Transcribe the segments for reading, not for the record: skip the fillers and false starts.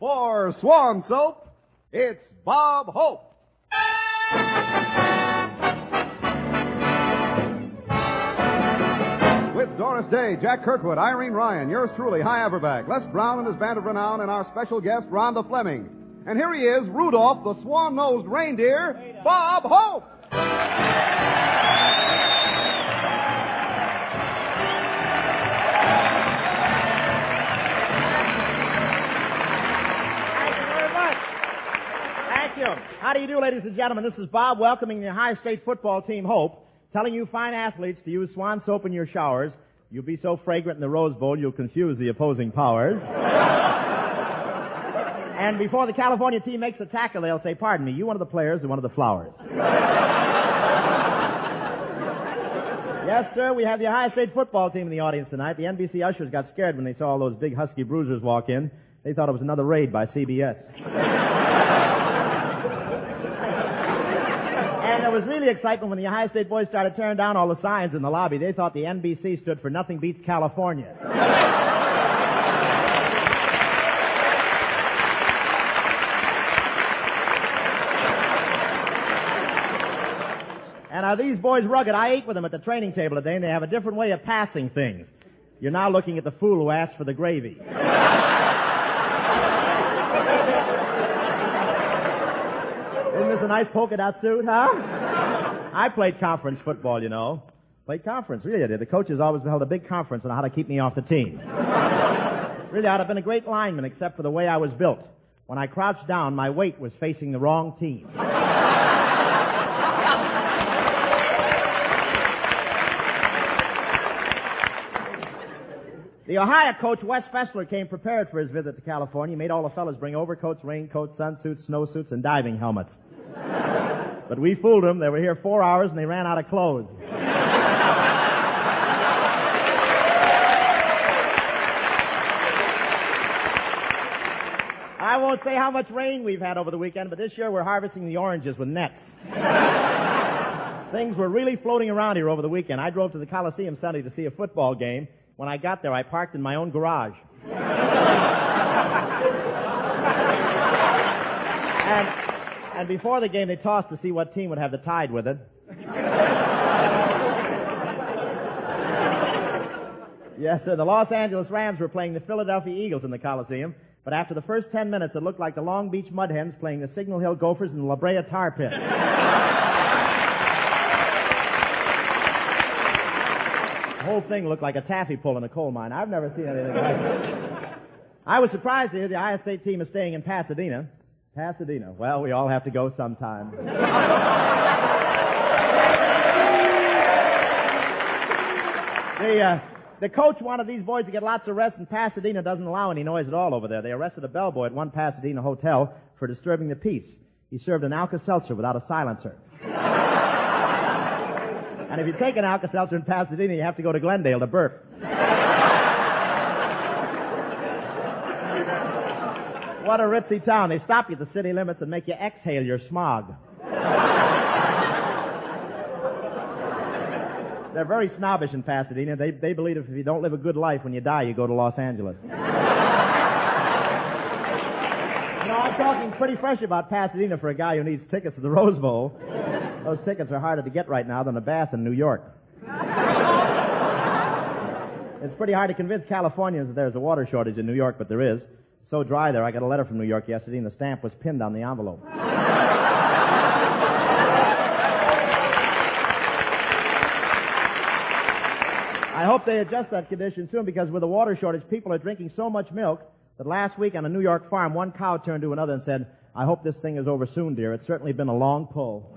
For Swan Soap, it's Bob Hope. With Doris Day, Jack Kirkwood, Irene Ryan, yours truly, High Averback, Les Brown and his band of renown, and our special guest, Rhonda Fleming. And here he is, Rudolph, the swan-nosed reindeer, Bob Hope. How do you do, ladies and gentlemen? This is Bob welcoming the Ohio State football team, Hope, telling you fine athletes to use Swan soap in your showers. You'll be so fragrant in the Rose Bowl, you'll confuse the opposing powers. And before the California team makes a tackle, they'll say, pardon me, you one of the players or one of the flowers? Yes, sir, we have the Ohio State football team in the audience tonight. The NBC ushers got scared when they saw all those big husky bruisers walk in. They thought it was another raid by CBS. And there was really excitement when the Ohio State boys started tearing down all the signs in the lobby. They thought the NBC stood for Nothing Beats California. And are these boys rugged? I ate with them at the training table today, and they have a different way of passing things. You're now looking at the fool who asked for the gravy. Isn't this a nice polka dot suit, huh? I played conference football, you know. Played conference, really I did. The coaches always held a big conference on how to keep me off the team. Really, I'd have been a great lineman except for the way I was built. When I crouched down, my weight was facing the wrong team. The Ohio coach, Wes Fessler, came prepared for his visit to California. He made all the fellas bring overcoats, raincoats, sunsuits, snowsuits, and diving helmets. But we fooled them. They were here 4 hours, and they ran out of clothes. I won't say how much rain we've had over the weekend, but this year we're harvesting the oranges with nets. Things were really floating around here over the weekend. I drove to the Coliseum Sunday to see a football game. When I got there, I parked in my own garage. And before the game, they tossed to see what team would have the Tide with it. Yes, sir, the Los Angeles Rams were playing the Philadelphia Eagles in the Coliseum, but after the first 10 minutes, it looked like the Long Beach Mud Hens playing the Signal Hill Gophers in the La Brea Tar Pit. The whole thing looked like a taffy pull in a coal mine. I've never seen anything like it. I was surprised to hear the Ohio State team is staying in Pasadena. Pasadena. Well, we all have to go sometime. The coach wanted these boys to get lots of rest, and Pasadena doesn't allow any noise at all over there. They arrested a bellboy at one Pasadena hotel for disturbing the peace. He served an Alka-Seltzer without a silencer. And if you take an Alka-Seltzer in Pasadena, you have to go to Glendale to burp. What a ritzy town. They stop you at the city limits and make you exhale your smog. They're very snobbish in Pasadena. They believe if you don't live a good life, when you die, you go to Los Angeles. I'm talking pretty fresh about Pasadena for a guy who needs tickets to the Rose Bowl. Those tickets are harder to get right now than a bath in New York. It's pretty hard to convince Californians that there's a water shortage in New York, but there is. It's so dry there, I got a letter from New York yesterday, and the stamp was pinned on the envelope. I hope they adjust that condition soon, because with the water shortage, people are drinking so much milk that last week on a New York farm, one cow turned to another and said, I hope this thing is over soon, dear. It's certainly been a long pull.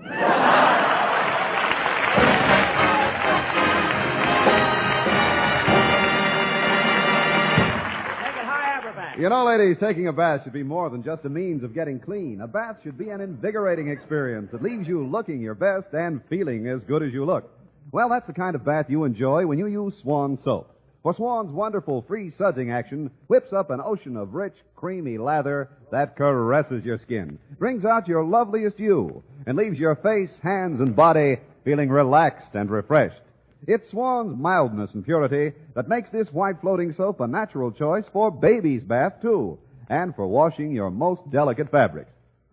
You know, ladies, taking a bath should be more than just a means of getting clean. A bath should be an invigorating experience that leaves you looking your best and feeling as good as you look. Well, that's the kind of bath you enjoy when you use Swan soap. For Swan's wonderful free sudsing action whips up an ocean of rich, creamy lather that caresses your skin, brings out your loveliest you, and leaves your face, hands, and body feeling relaxed and refreshed. It's Swan's mildness and purity that makes this white floating soap a natural choice for baby's bath, too. and for washing your most delicate fabrics.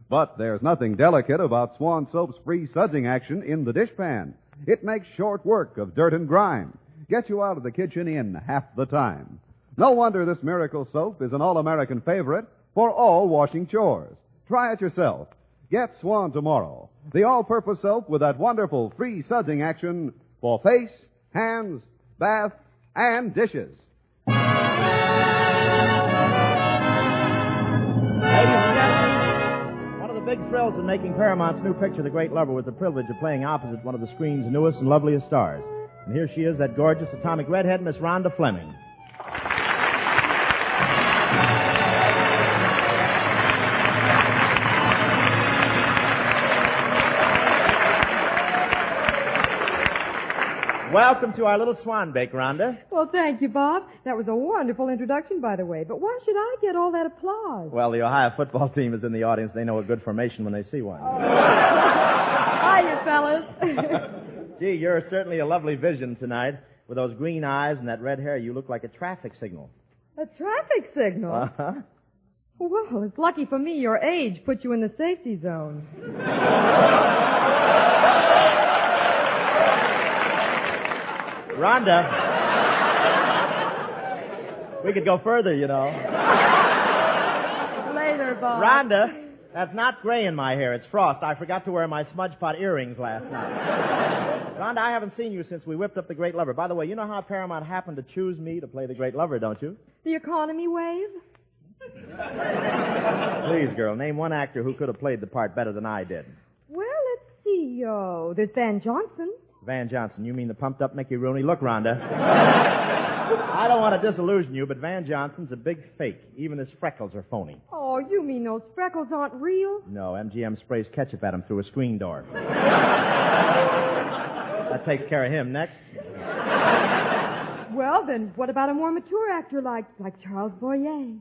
But there's nothing delicate about Swan Soap's free sudsing action in the dishpan. It makes short work of dirt and grime. Gets you out of the kitchen in half the time. No wonder this miracle soap is an all-American favorite for all washing chores. Try it yourself. Get Swan tomorrow. The all-purpose soap with that wonderful free sudsing action for face, hands, bath, and dishes. Ladies and gentlemen, one of the big thrills in making Paramount's new picture, The Great Lover, was the privilege of playing opposite one of the screen's newest and loveliest stars. And here she is, that gorgeous atomic redhead, Miss Rhonda Fleming. Welcome to our little swan bake, Rhonda. Well, thank you, Bob. That was a wonderful introduction, by the way. But why should I get all that applause? Well, the Ohio football team is in the audience. They know a good formation when they see one. Hiya, fellas. Gee, you're certainly a lovely vision tonight. With those green eyes and that red hair, you look like a traffic signal. A traffic signal? Uh-huh. Well, it's lucky for me your age put you in the safety zone. Rhonda, we could go further, you know. Later, Bob. Rhonda, that's not gray in my hair. It's frost. I forgot to wear my smudge pot earrings last night. Rhonda, I haven't seen you since we whipped up The Great Lover. By the way, you know how Paramount happened to choose me to play The Great Lover, don't you? The economy wave? Please, girl, name one actor who could have played the part better than I did. Well, let's see. There's Van Johnson. Van Johnson, you mean the pumped-up Mickey Rooney? Look, Rhonda, I don't want to disillusion you, but Van Johnson's a big fake. Even his freckles are phony. Oh, you mean those freckles aren't real? No, MGM sprays ketchup at him through a screen door. That takes care of him. Next. Well, then, what about a more mature actor like Charles Boyer?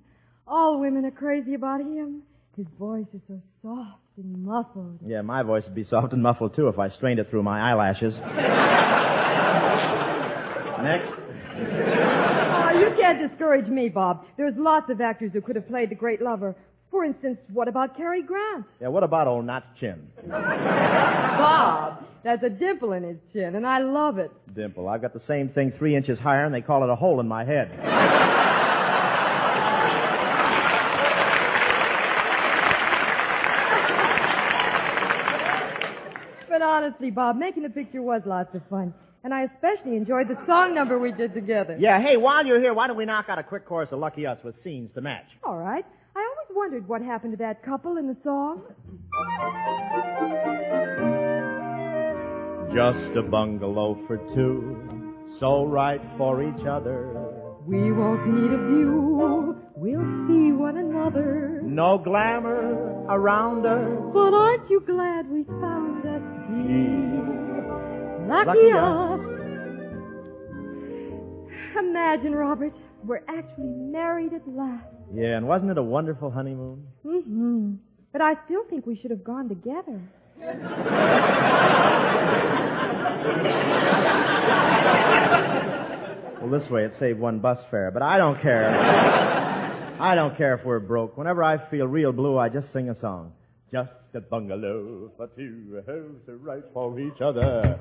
All women are crazy about him. His voice is so soft and muffled. Yeah, my voice would be soft and muffled, too, if I strained it through my eyelashes. Next. Oh, you can't discourage me, Bob. There's lots of actors who could have played The Great Lover. For instance, what about Cary Grant? Yeah, what about old Notch Chin? Bob, there's a dimple in his chin, and I love it. Dimple. I've got the same thing 3 inches higher, and they call it a hole in my head. But honestly, Bob, making the picture was lots of fun. And I especially enjoyed the song number we did together. Yeah, hey, while you're here, why don't we knock out a quick chorus of Lucky Us with scenes to match? All right. I always wondered what happened to that couple in the song. Just a bungalow for two, so right for each other. We won't need a view, we'll see one another. No glamour around us. But aren't you glad we found us dear? Lucky us. Imagine, Robert, we're actually married at last. Yeah, and wasn't it a wonderful honeymoon? Mm-hmm. But I still think we should have gone together. Well, this way it saved one bus fare, but I don't care. I don't care if we're broke. Whenever I feel real blue, I just sing a song. Just a bungalow for two, homes are right for each other.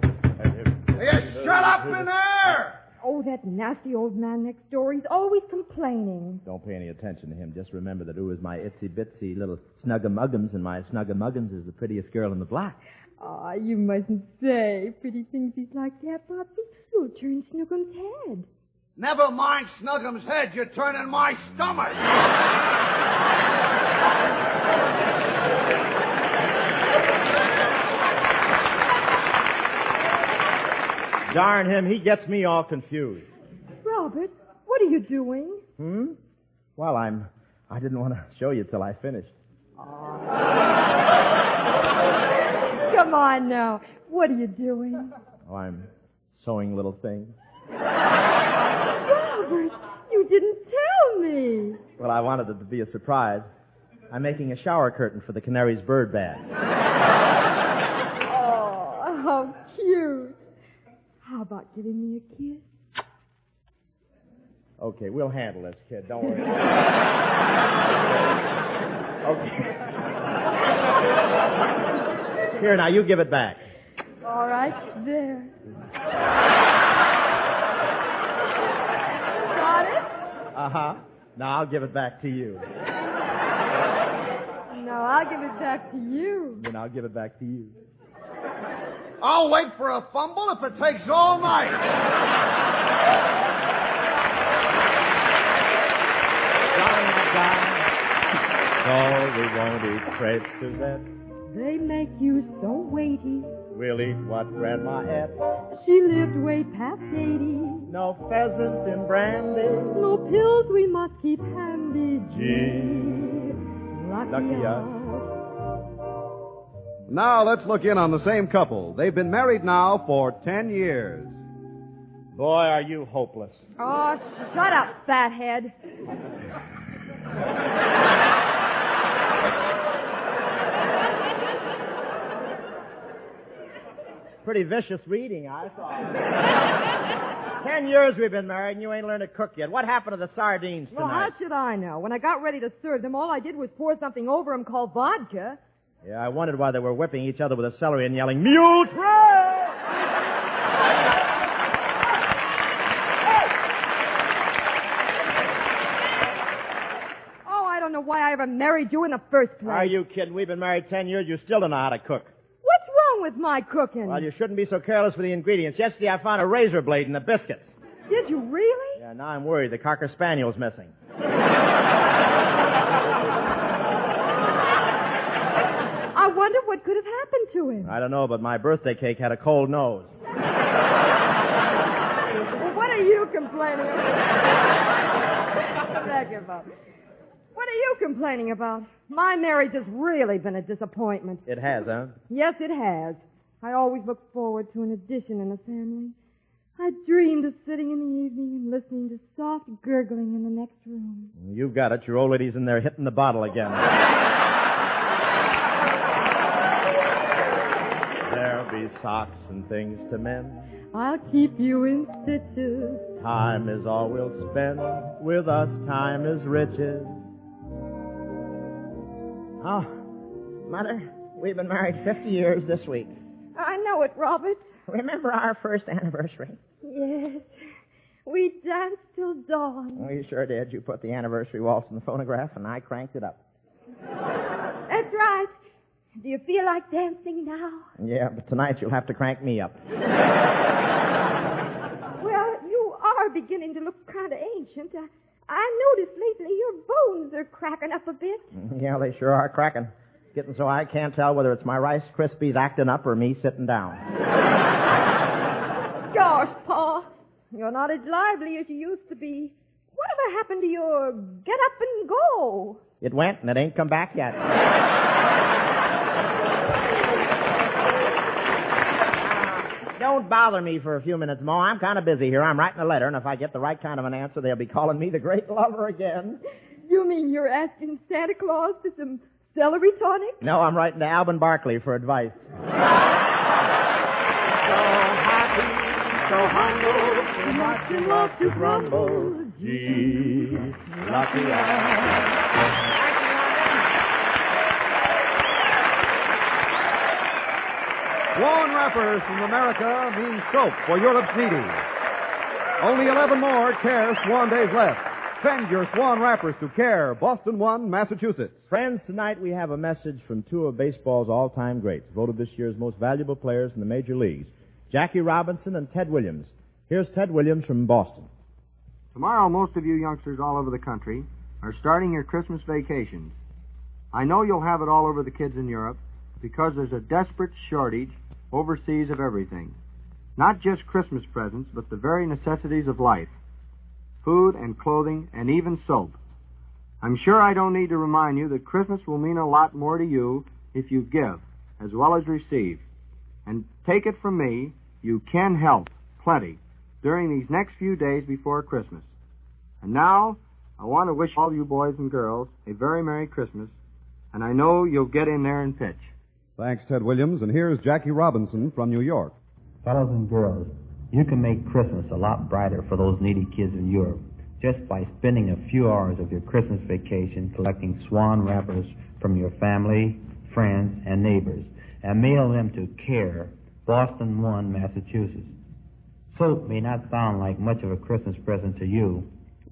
Hey, shut up in there! Oh, that nasty old man next door. He's always complaining. Don't pay any attention to him. Just remember that ooh is my itsy-bitsy little snug-a-muggums, and my snug-a-muggins is the prettiest girl in the block. Ah, you mustn't say pretty things like that, Poppy. You'll turn Snookums' head. Never mind Snuggum's head, you're turning my stomach. Darn him, he gets me all confused. Robert, what are you doing? Well, I didn't want to show you till I finished. Come on now. What are you doing? Oh, I'm sewing little things. Robert, you didn't tell me. Well, I wanted it to be a surprise. I'm making a shower curtain for the canary's bird bath. Oh, how cute. How about giving me a kiss? Okay, we'll handle this, kid. Don't worry. Okay. Here, now, you give it back. All right, there. Got it? Uh-huh. Now I'll give it back to you. No, I'll give it back to you. Then I'll give it back to you. I'll wait for a fumble if it takes all night. So we won't eat crepes, Suzette. They make you so weighty. We'll eat what Grandma ate. She lived way past 80. No pheasant in brandy. No pills we must keep handy. Gee, lucky us. Now let's look in on the same couple. They've been married now for 10 years. Boy, are you hopeless. Oh, shut up, fathead. Pretty vicious reading, I thought. 10 years we've been married and you ain't learned to cook yet. What happened to the sardines tonight? Well, how should I know? When I got ready to serve them, all I did was pour something over them called vodka. Yeah, I wondered why they were whipping each other with a celery and yelling, Mule Trail! Oh, I don't know why I ever married you in the first place. Are you kidding? We've been married 10 years. You still don't know how to cook. What's wrong with my cooking? Well, you shouldn't be so careless with the ingredients. Yesterday I found a razor blade in the biscuits. Did you really? Yeah, now I'm worried. The Cocker Spaniel's missing. I wonder what could have happened to him. I don't know, but my birthday cake had a cold nose. Well, what are you complaining about? Beg your pardon. What are you complaining about? My marriage has really been a disappointment. It has, huh? Yes, it has. I always looked forward to an addition in the family. I dreamed of sitting in the evening and listening to soft gurgling in the next room. You've got it. Your old lady's in there hitting the bottle again. There'll be socks and things to mend. I'll keep you in stitches. Time is all we'll spend. With us, time is riches. Oh, Mother, we've been married 50 years this week. I know it, Robert. Remember our first anniversary? Yes. We danced till dawn. We sure did. You put the anniversary waltz in the phonograph, and I cranked it up. That's right. Do you feel like dancing now? Yeah, but tonight you'll have to crank me up. Well, you are beginning to look kind of ancient. I noticed lately your bones are cracking up a bit. Yeah, they sure are cracking. Getting so I can't tell whether it's my Rice Krispies acting up or me sitting down. Gosh, Pa, you're not as lively as you used to be. Whatever happened to your get up and go? It went, and it ain't come back yet. Don't bother me for a few minutes, Ma. I'm kind of busy here. I'm writing a letter, and if I get the right kind of an answer, they'll be calling me the great lover again. You mean you're asking Santa Claus for some celery tonic? No, I'm writing to Alvin Barkley for advice. So happy, so humble, so much in love to grumble. Gee, lucky I. Swan wrappers from America mean soap for Europe's needy. Only 11 more Care Swan days left. Send your Swan wrappers to Care, Boston 1, Massachusetts. Friends, tonight we have a message from two of baseball's all-time greats, voted this year's most valuable players in the major leagues, Jackie Robinson and Ted Williams. Here's Ted Williams from Boston. Tomorrow, most of you youngsters all over the country are starting your Christmas vacations. I know you'll have it all over the kids in Europe because there's a desperate shortage overseas of everything. Not just Christmas presents, but the very necessities of life. Food and clothing and even soap. I'm sure I don't need to remind you that Christmas will mean a lot more to you if you give as well as receive. And take it from me, you can help plenty during these next few days before Christmas. And now, I want to wish all you boys and girls a very Merry Christmas, and I know you'll get in there and pitch. Thanks, Ted Williams. And here's Jackie Robinson from New York. Fellows and girls, you can make Christmas a lot brighter for those needy kids in Europe just by spending a few hours of your Christmas vacation collecting Swan wrappers from your family, friends, and neighbors, and mail them to CARE, Boston 1, Massachusetts. Soap may not sound like much of a Christmas present to you,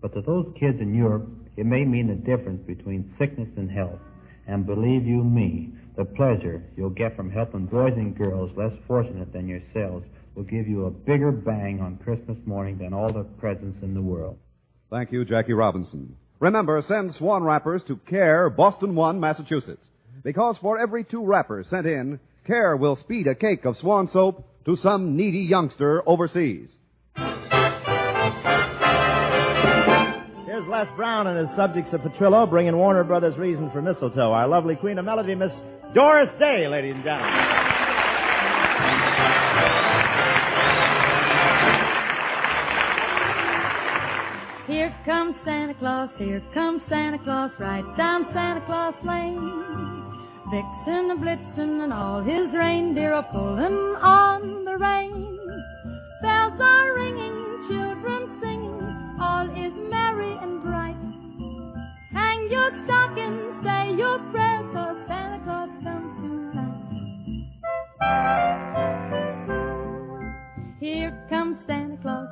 but to those kids in Europe, it may mean the difference between sickness and health. And believe you me, the pleasure you'll get from helping boys and girls less fortunate than yourselves will give you a bigger bang on Christmas morning than all the presents in the world. Thank you, Jackie Robinson. Remember, send Swan wrappers to CARE, Boston 1, Massachusetts. Because for every 2 wrappers sent in, CARE will speed a cake of Swan soap to some needy youngster overseas. Here's Les Brown and his subjects of Petrillo bringing Warner Brothers' Reason for Mistletoe. Our lovely queen of melody, Miss Doris Day, ladies and gentlemen. Here comes Santa Claus, right down Santa Claus Lane. Vixen, a Blitzen, and all his reindeer are pulling on the rein. Bells are ringing, children singing, all is merry and bright. Hang your stocking, say your prayers, 'cause Santa Claus comes tonight. Here comes Santa Claus,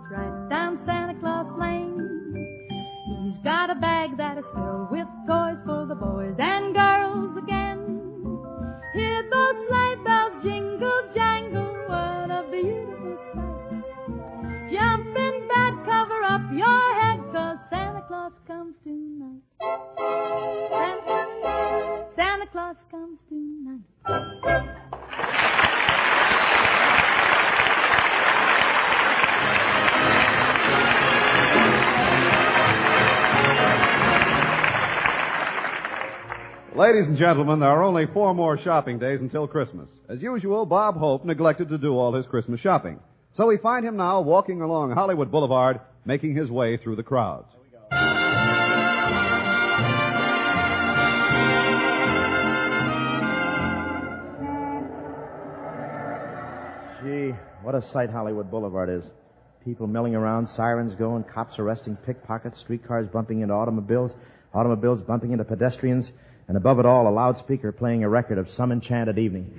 right down Santa Claus Lane. He's got a bag that is filled with toys for the boys and girls again. Hear those sleigh bells jingle, jangle, what a beautiful sight. Jump in bed, cover up your head, 'cause Santa Claus comes tonight. Santa Claus comes tonight. Ladies and gentlemen, there are only 4 more shopping days until Christmas. As usual, Bob Hope neglected to do all his Christmas shopping. So we find him now walking along Hollywood Boulevard, making his way through the crowds. Gee, what a sight Hollywood Boulevard is. People milling around, sirens going, cops arresting pickpockets, streetcars bumping into automobiles bumping into pedestrians, and above it all, a loudspeaker playing a record of Some Enchanted Evening.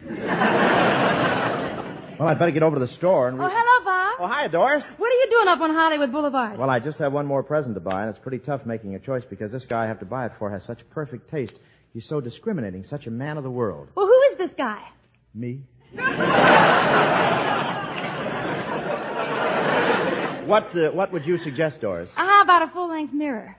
Well, I'd better get over to the store and... Oh, hello, Bob. Oh, hi, Doris. What are you doing up on Hollywood Boulevard? Well, I just have one more present to buy, and it's pretty tough making a choice because this guy I have to buy it for has such perfect taste. He's so discriminating, such a man of the world. Well, who is this guy? Me? What would you suggest, Doris? How about a full-length mirror?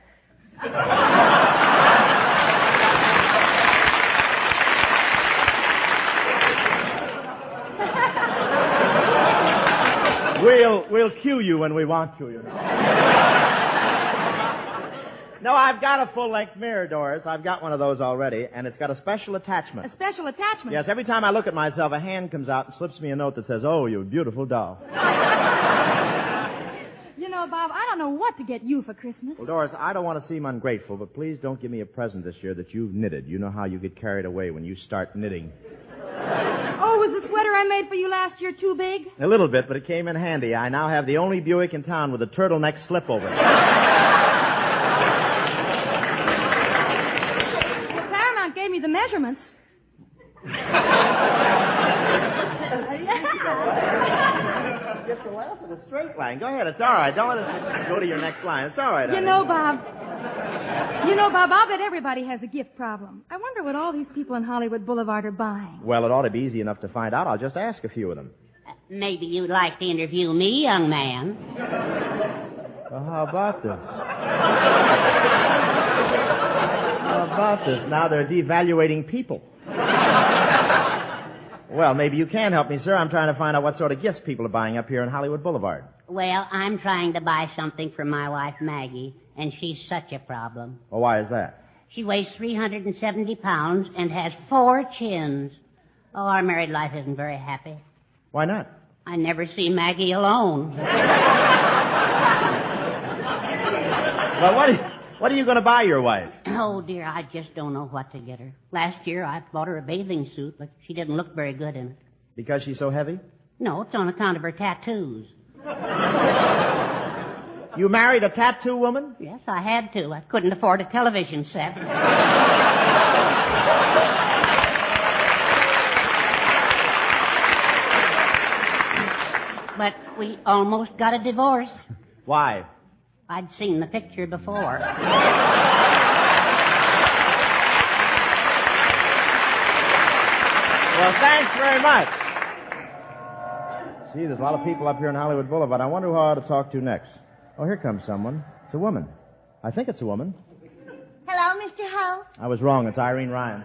We'll cue you when we want to, you know. No, I've got a full-length mirror, Doris. I've got one of those already, and it's got a special attachment. A special attachment? Yes, every time I look at myself, a hand comes out and slips me a note that says, "Oh, you beautiful doll." You know, Bob, I don't know what to get you for Christmas. Well, Doris, I don't want to seem ungrateful, but please don't give me a present this year that you've knitted. You know how you get carried away when you start knitting. Oh, was the sweater I made for you last year too big? A little bit, but it came in handy. I now have the only Buick in town with a turtleneck slipover. Well, Paramount gave me the measurements. Get the laugh in a straight line. Go ahead. It's all right. Don't let us go to your next line. It's all right. You know, Bob, I'll bet everybody has a gift problem. I wonder what all these people on Hollywood Boulevard are buying. Well, it ought to be easy enough to find out. I'll just ask a few of them. Maybe you'd like to interview me, young man. Well, how about this? How about this? Now they're devaluating people. Well, maybe you can help me, sir. I'm trying to find out what sort of gifts people are buying up here on Hollywood Boulevard. Well, I'm trying to buy something for my wife, Maggie, and she's such a problem. Well, why is that? She weighs 370 pounds and has 4 chins. Oh, our married life isn't very happy. Why not? I never see Maggie alone. Well, what are you going to buy your wife? Oh, dear, I just don't know what to get her. Last year, I bought her a bathing suit, but she didn't look very good in it. Because she's so heavy? No, it's on account of her tattoos. You married a tattoo woman? Yes, I had to. I couldn't afford a television set. But we almost got a divorce. Why? I'd seen the picture before. Well, thanks very much. See, there's a lot of people up here on Hollywood Boulevard. I wonder who I ought to talk to next. Oh, here comes someone. It's a woman. I think it's a woman. Hello, Mr. Ho. I was wrong. It's Irene Ryan.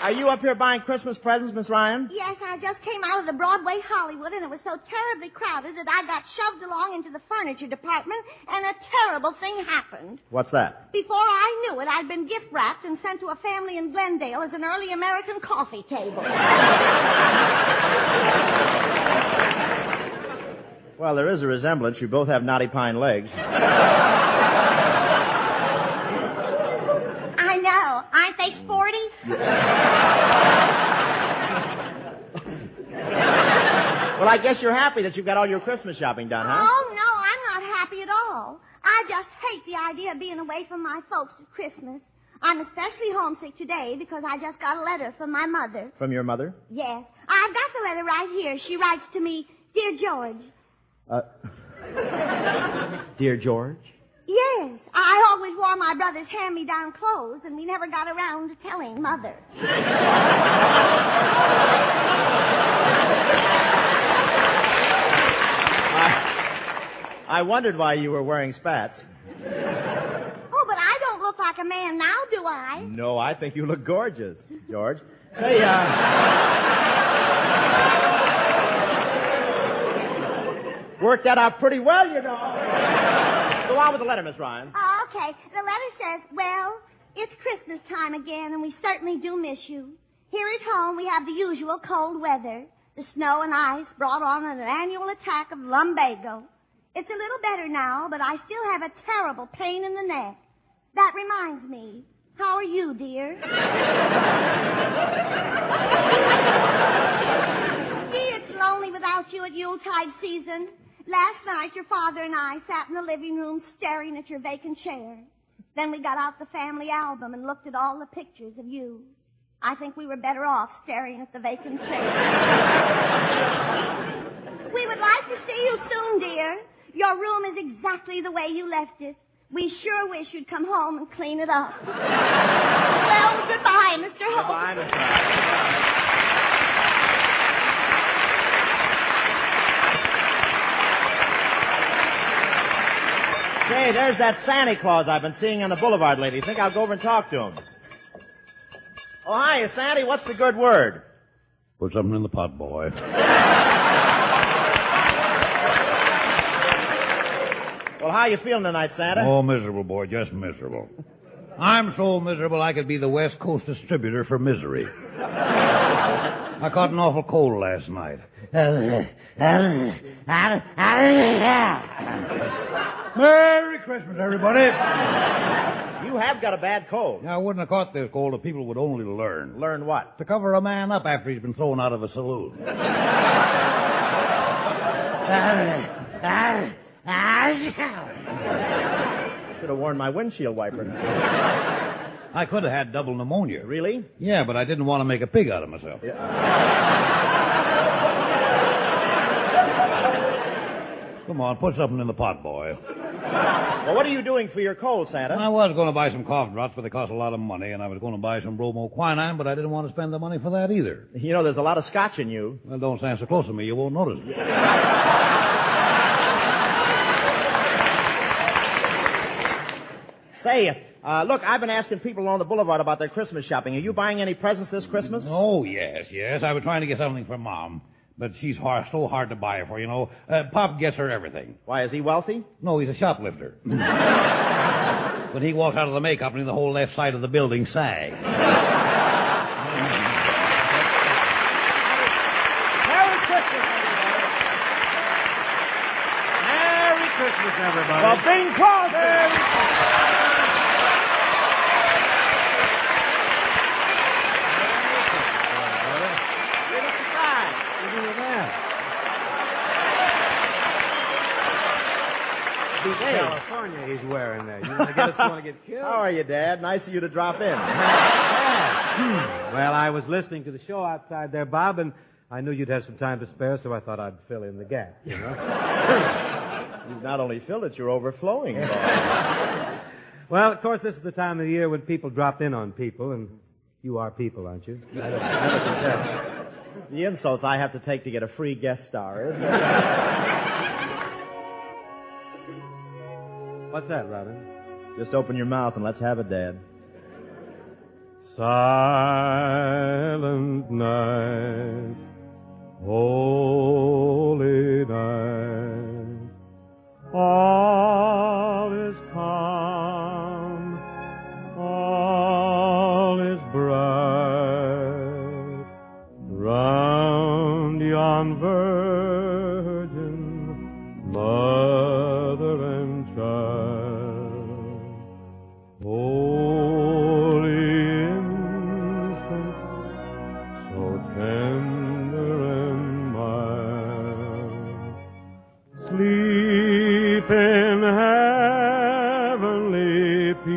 Are you up here buying Christmas presents, Miss Ryan? Yes, I just came out of the Broadway Hollywood, and it was so terribly crowded that I got shoved along into the furniture department, and a terrible thing happened. What's that? Before I knew it, I'd been gift-wrapped and sent to a family in Glendale as an early American coffee table. Well, there is a resemblance. You both have knotty pine legs. I know. Aren't they sporty? Well, I guess you're happy that you've got all your Christmas shopping done, huh? Oh, no, I'm not happy at all. I just hate the idea of being away from my folks at Christmas. I'm especially homesick today because I just got a letter from my mother. From your mother? Yes. I've got the letter right here. She writes to me, Dear George. Dear George? Yes. I always wore my brother's hand-me-down clothes, and we never got around to telling Mother. I wondered why you were wearing spats. Oh, but I don't look like a man now, do I? No, I think you look gorgeous, George. Say, worked that out pretty well, you know. Go on with the letter, Miss Ryan. Oh, okay. The letter says, well, it's Christmas time again, and we certainly do miss you. Here at home, we have the usual cold weather. The snow and ice brought on an annual attack of lumbago. It's a little better now, but I still have a terrible pain in the neck. That reminds me. How are you, dear? Gee, it's lonely without you at Yuletide season. Last night, your father and I sat in the living room staring at your vacant chair. Then we got out the family album and looked at all the pictures of you. I think we were better off staring at the vacant chair. We would like to see you soon, dear. Your room is exactly the way you left it. We sure wish you'd come home and clean it up. Well, goodbye, Mr. Holt. Goodbye, Miss Ryan. Say, there's that Santa Claus I've been seeing on the boulevard lately. Think I'll go over and talk to him. Oh, hiya, Sandy. What's the good word? Put something in the pot, boy. Well, how you feeling tonight, Santa? Oh, miserable, boy. Just miserable. I'm so miserable I could be the West Coast distributor for misery. I caught an awful cold last night. Merry Christmas, everybody. You have got a bad cold. I wouldn't have caught this cold if people would only learn. Learn what? To cover a man up after he's been thrown out of a saloon. Should have worn my windshield wiper. I could have had double pneumonia. Really? Yeah, but I didn't want to make a pig out of myself. Come on, put something in the pot, boy. Well, what are you doing for your cold, Santa? I was going to buy some cough drops, but they cost a lot of money, and I was going to buy some bromoquinine, but I didn't want to spend the money for that either. You know, there's a lot of scotch in you. Well, don't stand so close to me. You won't notice it. Say, look, I've been asking people along the boulevard about their Christmas shopping. Are you buying any presents this Christmas? Oh, yes. I was trying to get something for Mom, but she's so hard to buy for, you know. Pop gets her everything. Why, is he wealthy? No, he's a shoplifter. When he walks out of the May Company, the whole left side of the building sags. Merry Christmas, everybody. Merry Christmas, everybody. Well, Bing Crosby. with that? California he's wearing there. You want to get us going to get killed? How are you, Dad? Nice of you to drop in. Well, I was listening to the show outside there, Bob, and I knew you'd have some time to spare, so I thought I'd fill in the gap, you know? You've not only filled it, you're overflowing, Bob. Well, of course, this is the time of the year when people drop in on people, and you are people, aren't you? I never can tell. The insults I have to take to get a free guest star, isn't it? What's that, Robin? Just open your mouth and let's have it, Dad. Silent night, holy night, all is calm, all is bright, round yon virgin mother and child, holy infant, so tender and mild, sleep in heavenly peace,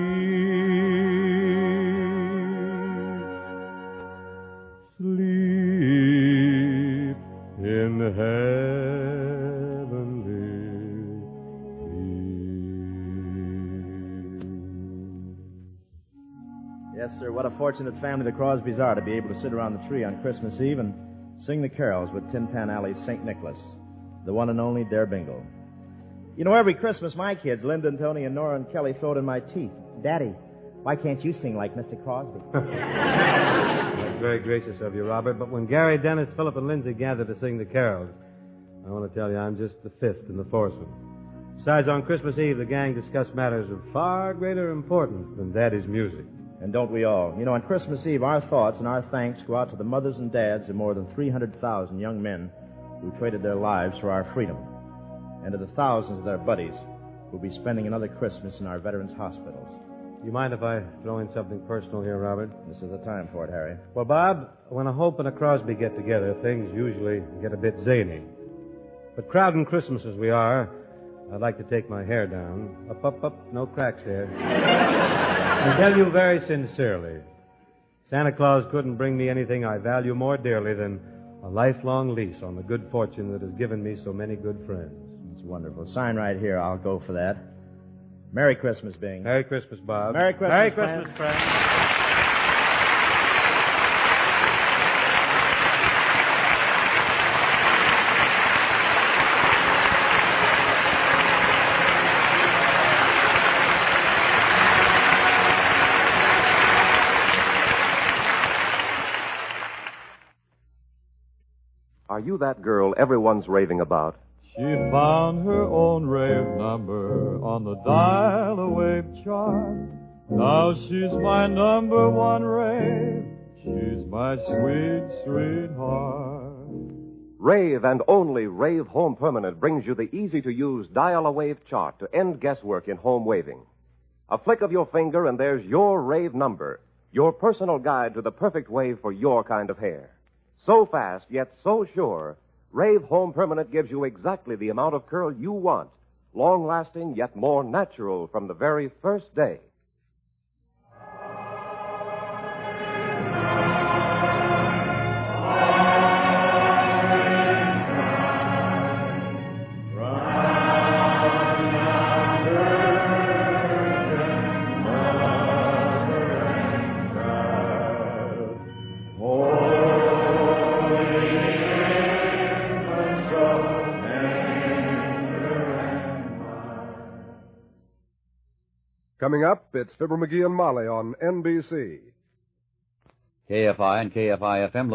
sleep in heavenly Yes, sir. What a fortunate family the Crosbys are to be able to sit around the tree on Christmas Eve and sing the carols with Tin Pan Alley's St. Nicholas, the one and only Dare Bingle. You know, every Christmas my kids, Linda and Tony and Nora and Kelly, throw it in my teeth. Daddy, why can't you sing like Mr. Crosby? That's very gracious of you, Robert, but when Gary, Dennis, Philip, and Lindsay gather to sing the carols, I want to tell you I'm just the fifth in the foursome. Besides, on Christmas Eve, the gang discussed matters of far greater importance than Daddy's music. And don't we all? You know, on Christmas Eve, our thoughts and our thanks go out to the mothers and dads of more than 300,000 young men who traded their lives for our freedom, and to the thousands of their buddies who'll be spending another Christmas in our veterans' hospitals. You mind if I throw in something personal here, Robert? This is the time for it, Harry. Well, Bob, when a Hope and a Crosby get together, things usually get a bit zany. But crowding Christmas as we are, I'd like to take my hair down. Up, no cracks here. And tell you very sincerely, Santa Claus couldn't bring me anything I value more dearly than a lifelong lease on the good fortune that has given me so many good friends. It's wonderful. Sign right here. I'll go for that. Merry Christmas, Bing. Merry Christmas, Bob. Merry Christmas, Merry Christmas, friends. Are you that girl everyone's raving about? She found her own rave number on the dial-a-wave chart. Now she's my number one rave. She's my sweet sweetheart. Rave and only Rave Home Permanent brings you the easy-to-use dial-a-wave chart to end guesswork in home waving. A flick of your finger and there's your rave number, your personal guide to the perfect wave for your kind of hair. So fast, yet so sure, Rave Home Permanent gives you exactly the amount of curl you want, long-lasting yet more natural from the very first day. Coming up, it's Fibber McGee and Molly on NBC. KFI and KFI-FM.